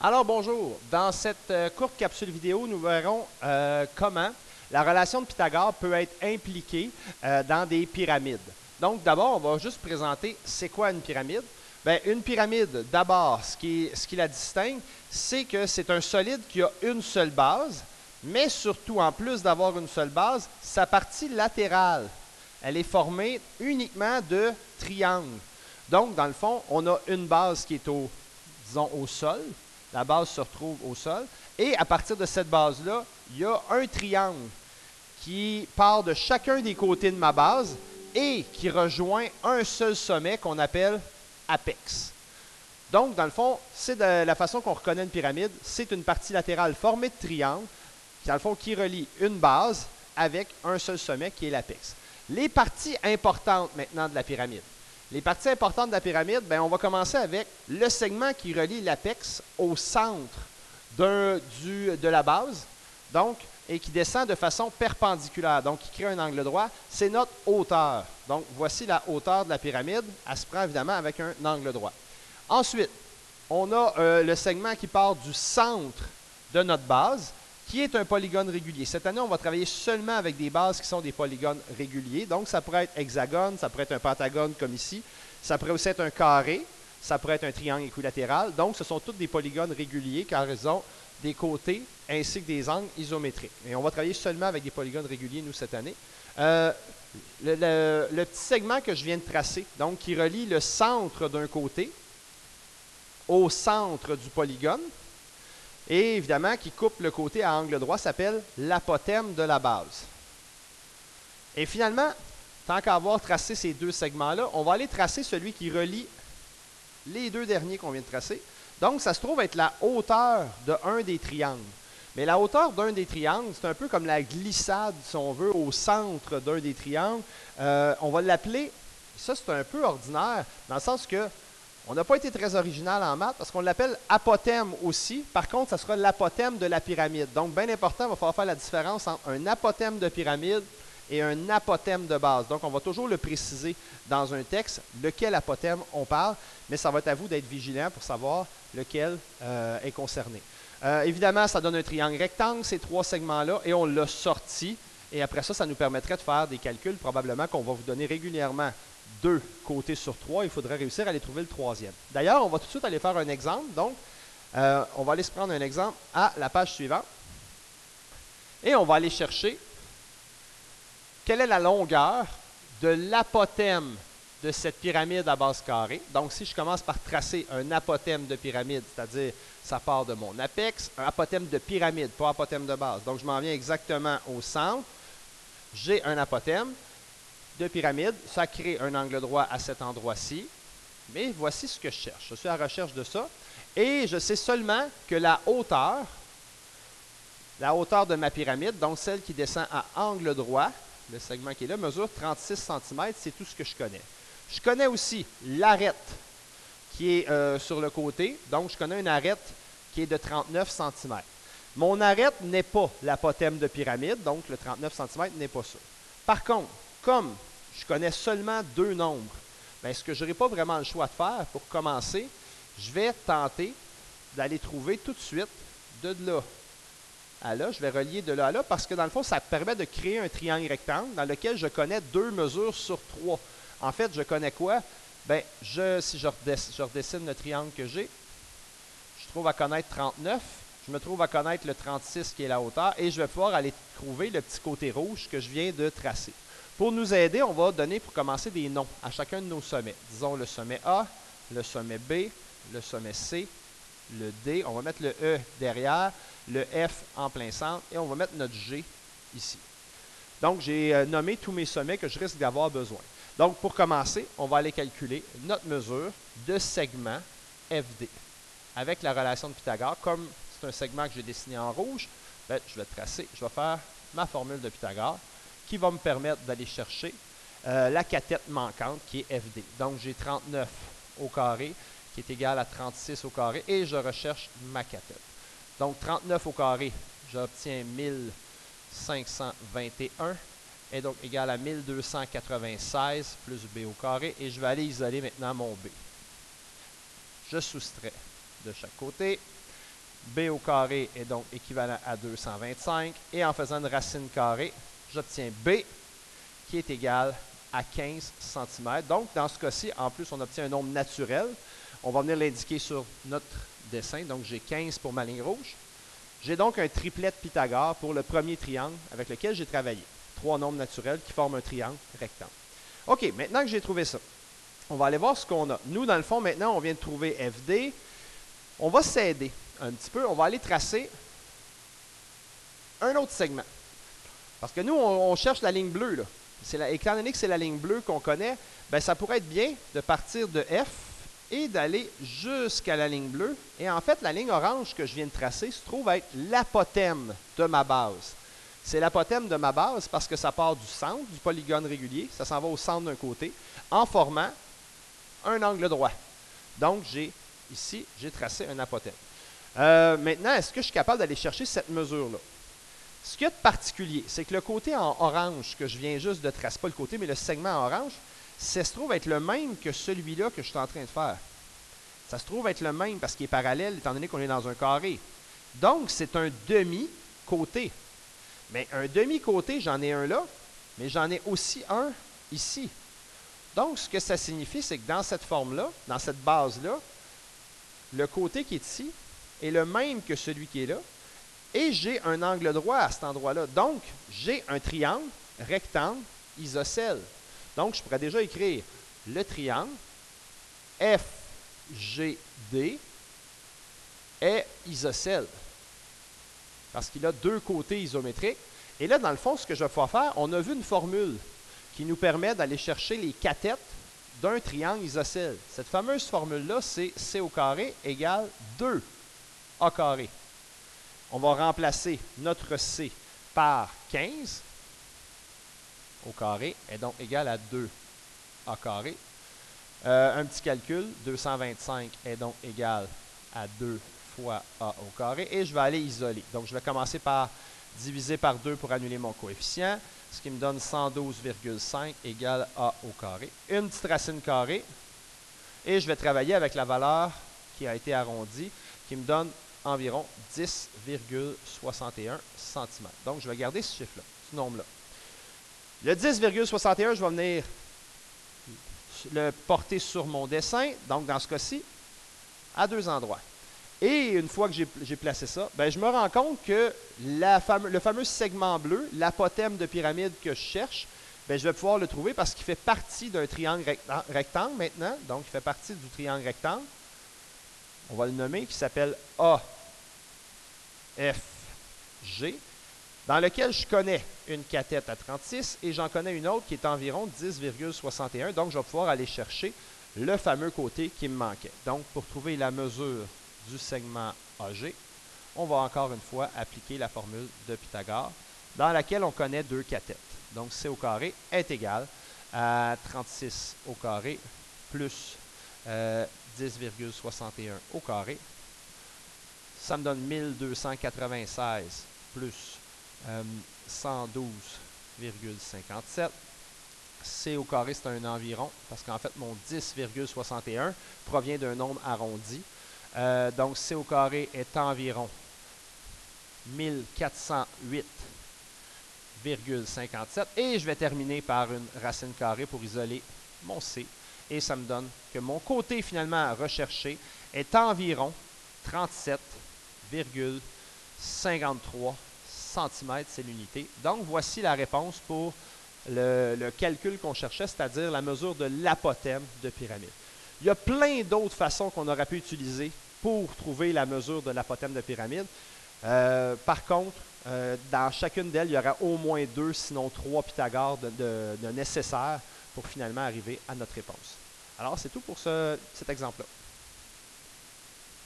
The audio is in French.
Alors bonjour, dans cette courte capsule vidéo, nous verrons comment la relation de Pythagore peut être impliquée dans des pyramides. Donc d'abord, on va juste présenter c'est quoi une pyramide. Bien, une pyramide, d'abord, ce qui la distingue, c'est que c'est un solide qui a une seule base, mais surtout, en plus d'avoir une seule base, sa partie latérale, elle est formée uniquement de triangles. Donc, dans le fond, on a une base qui est disons, au sol. La base se retrouve au sol. Et à partir de cette base-là, il y a un triangle qui part de chacun des côtés de ma base et qui rejoint un seul sommet qu'on appelle apex. Donc, dans le fond, c'est de la façon qu'on reconnaît une pyramide. C'est une partie latérale formée de triangles, dans le fond, qui relie une base avec un seul sommet qui est l'apex. Les parties importantes maintenant de la pyramide. Les parties importantes de la pyramide, bien, on va commencer avec le segment qui relie l'apex au centre de la base, donc, et qui descend de façon perpendiculaire, donc qui crée un angle droit. C'est notre hauteur. Donc, voici la hauteur de la pyramide. Elle se prend évidemment avec un angle droit. Ensuite, on a le segment qui part du centre de notre base, qui est un polygone régulier. Cette année, on va travailler seulement avec des bases qui sont des polygones réguliers. Donc, ça pourrait être hexagone, ça pourrait être un pentagone comme ici, ça pourrait aussi être un carré, ça pourrait être un triangle équilatéral. Donc, ce sont tous des polygones réguliers car ils ont des côtés ainsi que des angles isométriques. Et on va travailler seulement avec des polygones réguliers, nous, cette année. Le petit segment que je viens de tracer, donc qui relie le centre d'un côté au centre du polygone, et évidemment, qui coupe le côté à angle droit, s'appelle l'apothème de la base. Et finalement, tant qu'à avoir tracé ces deux segments-là, on va aller tracer celui qui relie les deux derniers qu'on vient de tracer. Donc, ça se trouve être la hauteur d'un des triangles. Mais la hauteur d'un des triangles, c'est un peu comme la glissade, si on veut, au centre d'un des triangles. On va l'appeler, ça c'est un peu ordinaire, dans le sens que on n'a pas été très original en maths parce qu'on l'appelle apothème aussi. Par contre, ça sera l'apothème de la pyramide. Donc, bien important, il va falloir faire la différence entre un apothème de pyramide et un apothème de base. Donc, on va toujours le préciser dans un texte, lequel apothème on parle, mais ça va être à vous d'être vigilant pour savoir lequel est concerné. Évidemment, ça donne un triangle rectangle, ces trois segments-là, et on l'a sorti. Et après ça, ça nous permettrait de faire des calculs, probablement qu'on va vous donner régulièrement deux côtés sur trois. Il faudrait réussir à aller trouver le troisième. D'ailleurs, on va tout de suite aller faire un exemple. Donc, on va aller se prendre un exemple à la page suivante. Et on va aller chercher quelle est la longueur de l'apothème de cette pyramide à base carrée. Donc, si je commence par tracer un apothème de pyramide, c'est-à-dire ça part de mon apex, un apothème de pyramide, pas apothème de base. Donc, je m'en viens exactement au centre. J'ai un apothème de pyramide. Ça crée un angle droit à cet endroit-ci. Mais voici ce que je cherche. Je suis à la recherche de ça. Et je sais seulement que la hauteur de ma pyramide, donc celle qui descend à angle droit, le segment qui est là, mesure 36 cm. C'est tout ce que je connais. Je connais aussi l'arête qui est sur le côté. Donc, je connais une arête qui est de 39 cm. Mon arête n'est pas l'apothème de pyramide, donc le 39 cm n'est pas ça. Par contre, comme je connais seulement deux nombres, bien, ce que je n'aurai pas vraiment le choix de faire pour commencer, je vais tenter d'aller trouver tout de suite de là à là. Je vais relier de là à là parce que dans le fond, ça permet de créer un triangle rectangle dans lequel je connais deux mesures sur trois. En fait, je connais quoi? Bien, si je redessine le triangle que j'ai, je trouve à connaître 39. Je me trouve à connaître le 36 qui est la hauteur et je vais pouvoir aller trouver le petit côté rouge que je viens de tracer. Pour nous aider, on va donner pour commencer des noms à chacun de nos sommets. Disons le sommet A, le sommet B, le sommet C, le D. On va mettre le E derrière, le F en plein centre et on va mettre notre G ici. Donc, j'ai nommé tous mes sommets que je risque d'avoir besoin. Donc, pour commencer, on va aller calculer notre mesure de segment FD avec la relation de Pythagore. Comme c'est un segment que j'ai dessiné en rouge, bien, je vais tracer, je vais faire ma formule de Pythagore qui va me permettre d'aller chercher la cathète manquante qui est FD. Donc, j'ai 39 au carré qui est égal à 36 au carré et je recherche ma cathète. Donc, 39 au carré, j'obtiens 1521 est donc égal à 1296 plus B au carré et je vais aller isoler maintenant mon B. Je soustrais de chaque côté B au carré est donc équivalent à 225. Et en faisant une racine carrée, j'obtiens B qui est égal à 15 cm. Donc, dans ce cas-ci, en plus, on obtient un nombre naturel. On va venir l'indiquer sur notre dessin. Donc, j'ai 15 pour ma ligne rouge. J'ai donc un triplet de Pythagore pour le premier triangle avec lequel j'ai travaillé. 3 nombres naturels qui forment un triangle rectangle. OK, maintenant que j'ai trouvé ça, on va aller voir ce qu'on a. Nous, dans le fond, maintenant, on vient de trouver FD. On va s'aider un petit peu. On va aller tracer un autre segment. Parce que nous, on cherche la ligne bleue, là. Étant donné que c'est la ligne bleue qu'on connaît, bien, ça pourrait être bien de partir de F et d'aller jusqu'à la ligne bleue. Et en fait, la ligne orange que je viens de tracer se trouve être l'apothème de ma base. C'est l'apothème de ma base parce que ça part du centre du polygone régulier, ça s'en va au centre d'un côté, en formant un angle droit. Donc, ici, j'ai tracé un apothème. Maintenant, est-ce que je suis capable d'aller chercher cette mesure-là? Ce qu'il y a de particulier, c'est que le côté en orange que je viens juste de tracer, pas le côté, mais le segment en orange, ça se trouve être le même que celui-là que je suis en train de faire. Ça se trouve être le même parce qu'il est parallèle, étant donné qu'on est dans un carré. Donc, c'est un demi-côté. Mais un demi-côté, j'en ai un là, mais j'en ai aussi un ici. Donc, ce que ça signifie, c'est que dans cette forme-là, dans cette base-là, le côté qui est ici est le même que celui qui est là, et j'ai un angle droit à cet endroit-là. Donc, j'ai un triangle rectangle isocèle. Donc, je pourrais déjà écrire le triangle FGD est isocèle. Parce qu'il a deux côtés isométriques. Et là, dans le fond, ce que je vais pouvoir faire, on a vu une formule qui nous permet d'aller chercher les cathètes d'un triangle isocèle. Cette fameuse formule-là, c'est C au carré égale 2A carré. On va remplacer notre C par 15 au carré est donc égal à 2A carré. Un petit calcul, 225 est donc égal à 2 fois A au carré. Et je vais aller isoler. Donc, je vais commencer par diviser par 2 pour annuler mon coefficient, ce qui me donne 112,5 égale A au carré. Une petite racine carrée. Et je vais travailler avec la valeur qui a été arrondie, qui me donne environ 10,61 cm. Donc, je vais garder ce chiffre-là, ce nombre-là. Le 10,61, je vais venir le porter sur mon dessin, donc dans ce cas-ci, à deux endroits. Et une fois que j'ai placé ça, ben, je me rends compte que le fameux segment bleu, l'apothème de pyramide que je cherche, ben, je vais pouvoir le trouver parce qu'il fait partie d'un triangle rectangle maintenant. Donc, il fait partie du triangle rectangle. On va le nommer, qui s'appelle AFG, dans lequel je connais une cathète à 36 et j'en connais une autre qui est environ 10,61. Donc, je vais pouvoir aller chercher le fameux côté qui me manquait. Donc, pour trouver la mesure du segment AG, on va encore une fois appliquer la formule de Pythagore, dans laquelle on connaît deux cathètes. Donc, C au carré est égal à 36 au carré plus 10,61 au carré. Ça me donne 1296 plus 112,57. C au carré, c'est un environ, parce qu'en fait, mon 10,61 provient d'un nombre arrondi. Donc, C au carré est environ 1408,57. Et je vais terminer par une racine carrée pour isoler mon C. Et ça me donne que mon côté finalement à rechercher est environ 37,53 cm, c'est l'unité. Donc, voici la réponse pour le calcul qu'on cherchait, c'est-à-dire la mesure de l'apothème de pyramide. Il y a plein d'autres façons qu'on aurait pu utiliser pour trouver la mesure de l'apothème de pyramide. Par contre, dans chacune d'elles, il y aura au moins 2, sinon 3 Pythagore de nécessaires pour finalement arriver à notre réponse. Alors, c'est tout pour cet exemple-là.